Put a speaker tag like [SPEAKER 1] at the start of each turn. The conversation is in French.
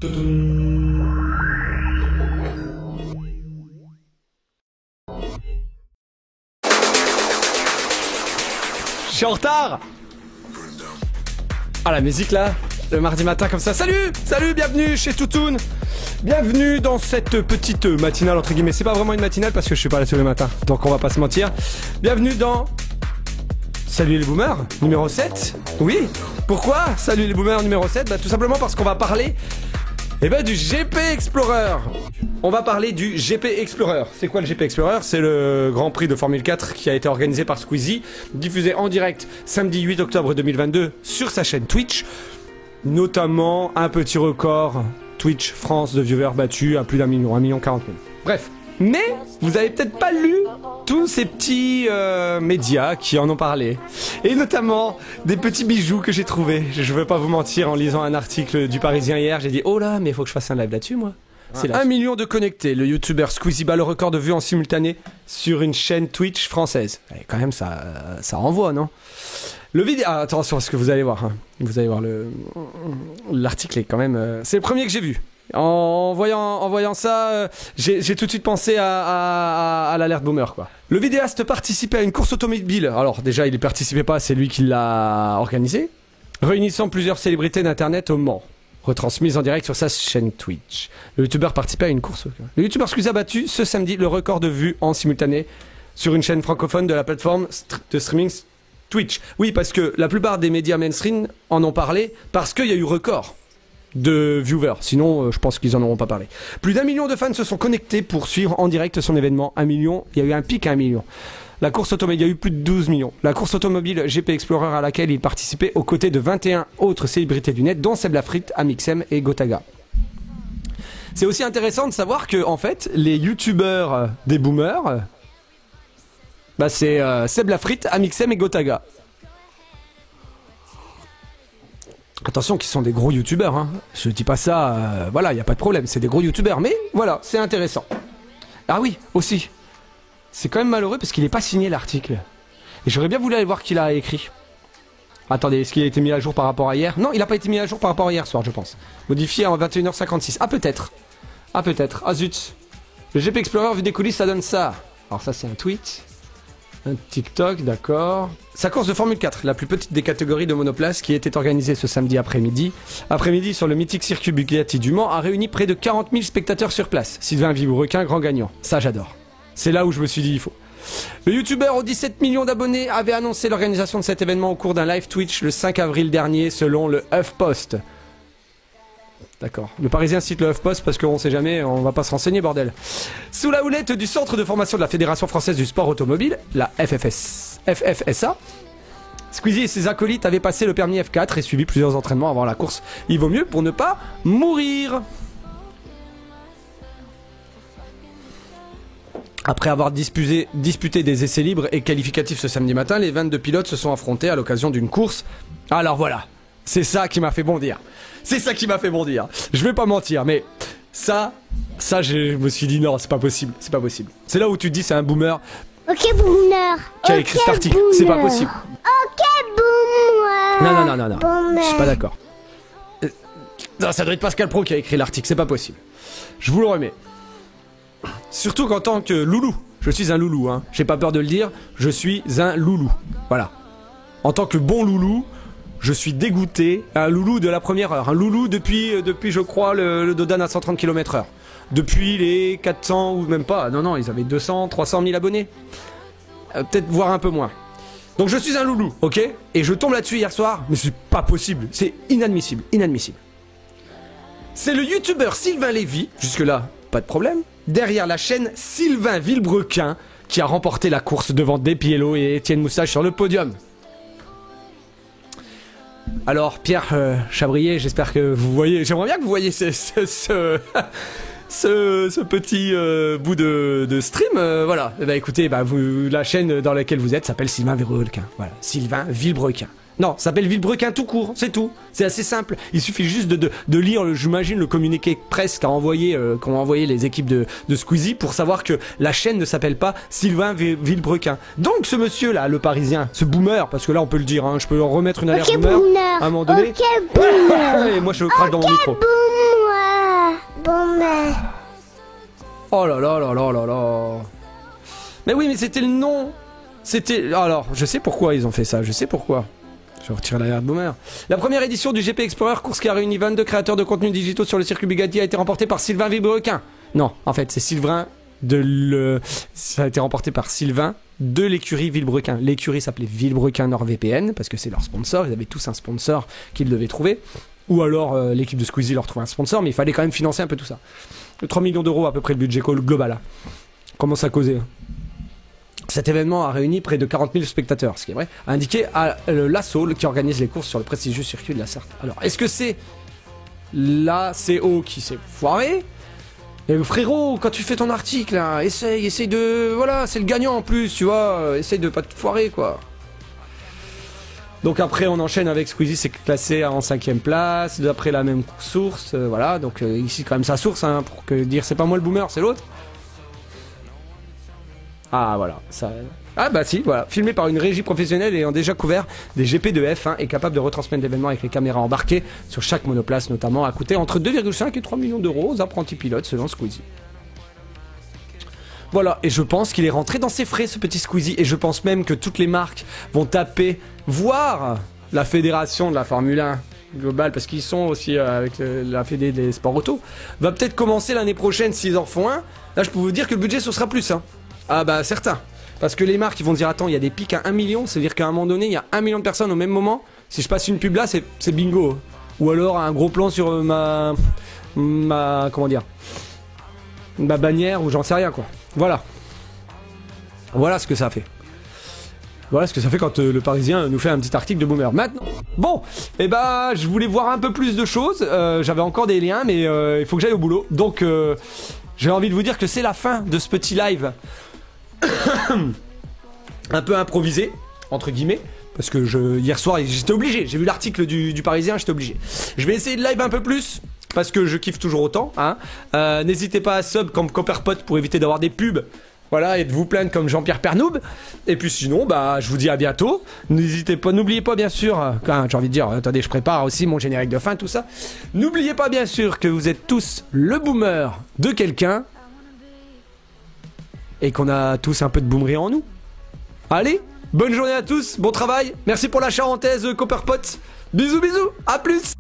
[SPEAKER 1] Je suis en retard. Ah la musique là, le mardi matin comme ça. Salut, bienvenue chez Toutoun. Bienvenue dans cette petite matinale entre guillemets. C'est pas vraiment une matinale parce que je suis pas là tous les matins, donc on va pas se mentir. Bienvenue dans Salut les boomers, numéro 7. Oui, pourquoi Salut les boomers numéro 7 ? Tout simplement parce qu'on va parler du GP Explorer. On va parler du GP Explorer. C'est quoi le GP Explorer ? C'est le Grand Prix de Formule 4 qui a été organisé par Squeezie, diffusé en direct samedi 8 octobre 2022 sur sa chaîne Twitch. Notamment un petit record Twitch France de viewers battus à plus d'1 million, 1,40 million. Bref. Mais vous avez peut-être pas lu tous ces petits médias qui en ont parlé. Et notamment des petits bijoux que j'ai trouvés. Je veux pas vous mentir, en lisant un article du Parisien hier, j'ai dit oh là, mais il faut que je fasse un live là-dessus moi. C'est 1 million de connectés. Le youtubeur Squeezie bat le record de vues en simultané sur une chaîne Twitch française. Et quand même ça renvoie, non ? Le vidéo... Ah, attention, parce que vous allez voir. Hein. Vous allez voir l'article est quand même... C'est le premier que j'ai vu. En voyant ça, j'ai tout de suite pensé à l'alerte boomer, quoi. Le vidéaste participait à une course automobile. Alors déjà, il ne participait pas, c'est lui qui l'a organisé. Réunissant plusieurs célébrités d'internet au Mans. Retransmise en direct sur sa chaîne Twitch. Le youtubeur participait à une course. Le youtubeur Squeezie a battu ce samedi le record de vues en simultané sur une chaîne francophone de la plateforme de streaming Twitch. Oui, parce que la plupart des médias mainstream en ont parlé parce qu'il y a eu record de viewers. Sinon, je pense qu'ils en auront pas parlé. Plus d'1 million de fans se sont connectés pour suivre en direct son événement. 1 million, il y a eu un pic à 1 million. La course automobile, il y a eu plus de 12 millions. La course automobile GP Explorer à laquelle il participait aux côtés de 21 autres célébrités du net, dont Seb Lafrite, Amixem et Gotaga. C'est aussi intéressant de savoir que, en fait, les youtubeurs des boomers, c'est Seb Lafrite, Amixem et Gotaga. Attention qu'ils sont des gros youtubeurs, hein. Je dis pas ça, voilà, y a pas de problème, c'est des gros youtubeurs, mais voilà, c'est intéressant. Ah oui, aussi. C'est quand même malheureux parce qu'il n'est pas signé l'article. Et j'aurais bien voulu aller voir qui l'a écrit. Attendez, est-ce qu'il a été mis à jour par rapport à hier ? Non, il n'a pas été mis à jour par rapport à hier soir, je pense. Modifié en 21h56. Ah peut-être. Ah zut. Le GP Explorer vu des coulisses, ça donne ça. Alors ça c'est un tweet. Un TikTok, d'accord. Sa course de Formule 4, la plus petite des catégories de monoplace qui était organisée ce samedi après-midi. Après-midi sur le mythique circuit Bugatti du Mans a réuni près de 40 000 spectateurs sur place. Sylvain Villebrequin, grand gagnant. Ça j'adore. C'est là où je me suis dit il faut. Le youtubeur aux 17 millions d'abonnés avait annoncé l'organisation de cet événement au cours d'un live Twitch le 5 avril dernier selon le HuffPost. D'accord. Le Parisien cite le HuffPost parce qu'on sait jamais, on va pas se renseigner bordel. Sous la houlette du centre de formation de la Fédération Française du Sport Automobile, la FFSA, Squeezie et ses acolytes avaient passé le permis F4 et suivi plusieurs entraînements avant la course. Il vaut mieux pour ne pas mourir. Après avoir disputé des essais libres et qualificatifs ce samedi matin, les 22 pilotes se sont affrontés à l'occasion d'une course. Alors voilà, c'est ça qui m'a fait bondir. Je vais pas mentir, mais ça je me suis dit non, c'est pas possible. C'est là où tu te dis c'est un boomer.
[SPEAKER 2] Ok boomer.
[SPEAKER 1] Qui a écrit cet article. C'est pas possible.
[SPEAKER 2] Ok boomer.
[SPEAKER 1] Non.
[SPEAKER 2] Boomer.
[SPEAKER 1] Je suis pas d'accord. Non, ça doit être Pascal Pro qui a écrit l'article, c'est pas possible. Je vous le remets. Surtout qu'en tant que loulou, je suis un loulou, hein. J'ai pas peur de le dire, je suis un loulou. Voilà. En tant que bon loulou, je suis dégoûté. Un loulou de la première heure. Un loulou depuis je crois, le Dodan à 130 km/h. Depuis les 400 ou même pas. Non, ils avaient 200, 300 000 abonnés. Peut-être voire un peu moins. Donc je suis un loulou, ok ? Et je tombe là-dessus hier soir, mais c'est pas possible. C'est inadmissible. C'est le youtubeur Sylvain Lévy, jusque-là, pas de problème. Derrière la chaîne Sylvain Villebrequin qui a remporté la course devant Despiello et Étienne Moussage sur le podium. Alors Pierre Chabrier, j'espère que vous voyez, j'aimerais bien que vous voyez ce petit bout de stream, voilà. Écoutez, la chaîne dans laquelle vous êtes s'appelle Sylvain Villebrequin. Voilà, Sylvain Villebrequin. Non, ça s'appelle Villebrequin tout court, c'est tout. C'est assez simple. Il suffit juste de lire, j'imagine, le communiqué presse qu'ont envoyé les équipes de Squeezie pour savoir que la chaîne ne s'appelle pas Sylvain Villebrequin. Donc ce monsieur là, le Parisien, ce boomer, parce que là on peut le dire, hein, je peux en remettre une alerte boomer à un moment donné.
[SPEAKER 2] Ok boomer.
[SPEAKER 1] Et moi je crache dans mon micro.
[SPEAKER 2] Boomer. Mais...
[SPEAKER 1] Oh là là là là là là. Mais oui, mais c'était le nom. C'était... Alors, je sais pourquoi ils ont fait ça, je sais pourquoi. Je vais retirer la boomer. La première édition du GP Explorer, course qui a réuni 22 créateurs de contenus digitaux sur le circuit Bugatti, a été remportée par Sylvain Villebrequin. Non, en fait, c'est Sylvain Ça a été remporté par Sylvain de l'écurie Villebrequin. L'écurie s'appelait Villebrequin NordVPN, parce que c'est leur sponsor, ils avaient tous un sponsor qu'ils devaient trouver. Ou alors l'équipe de Squeezie leur trouvait un sponsor, mais il fallait quand même financer un peu tout ça. 3 millions d'euros à peu près le budget global. Là. Comment ça causait? Cet événement a réuni près de 40 000 spectateurs, ce qui est vrai, a indiqué à l'ASSO qui organise les courses sur le prestigieux circuit de la Sarthe. Alors, est-ce que c'est l'ACO qui s'est foiré? Et frérot, quand tu fais ton article, là, essaye de... Voilà, c'est le gagnant en plus, tu vois, essaye de pas te foirer, quoi. Donc après, on enchaîne avec Squeezie, c'est classé en 5ème place, d'après la même source, voilà, donc ici quand même sa source, hein, pour que dire c'est pas moi le boomer, c'est l'autre. Ah voilà, ça... Ah bah si, voilà, filmé par une régie professionnelle ayant déjà couvert des GP de F1 et capable de retransmettre l'événement avec les caméras embarquées sur chaque monoplace notamment, a coûté entre 2,5 et 3 millions d'euros aux apprentis pilotes selon Squeezie. Voilà, et je pense qu'il est rentré dans ses frais ce petit Squeezie, et je pense même que toutes les marques vont taper, voire la fédération de la Formule 1 globale, parce qu'ils sont aussi avec la fédé des sports auto, va peut-être commencer l'année prochaine s'ils en font un. Là je peux vous dire que le budget ce sera plus, hein. Ah bah certains. Parce que les marques ils vont dire attends, il y a des pics à 1 million, c'est-à-dire qu'à un moment donné il y a 1 million de personnes au même moment. Si je passe une pub là, c'est bingo. Ou alors un gros plan sur ma comment dire, ma bannière ou j'en sais rien quoi. Voilà. Voilà ce que ça fait. Voilà ce que ça fait quand le Parisien nous fait un petit article de boomer. Maintenant, bon, et bah je voulais voir un peu plus de choses. J'avais encore des liens, mais il faut que j'aille au boulot. Donc j'ai envie de vous dire que c'est la fin de ce petit live. Un peu improvisé entre guillemets parce que hier soir j'étais obligé, j'ai vu l'article du Parisien, j'étais obligé. Je vais essayer de live un peu plus parce que je kiffe toujours autant, hein. N'hésitez pas à sub comme Copperpot pour éviter d'avoir des pubs, voilà, et de vous plaindre comme Jean-Pierre Pernoub. Et puis sinon bah je vous dis à bientôt. N'hésitez pas, n'oubliez pas bien sûr, j'ai envie de dire, attendez, je prépare aussi mon générique de fin, tout ça. N'oubliez pas bien sûr que vous êtes tous le boomer de quelqu'un et qu'on a tous un peu de boomerie en nous. Allez, bonne journée à tous, bon travail, merci pour la charentaise Copperpot. Bisous bisous, à plus.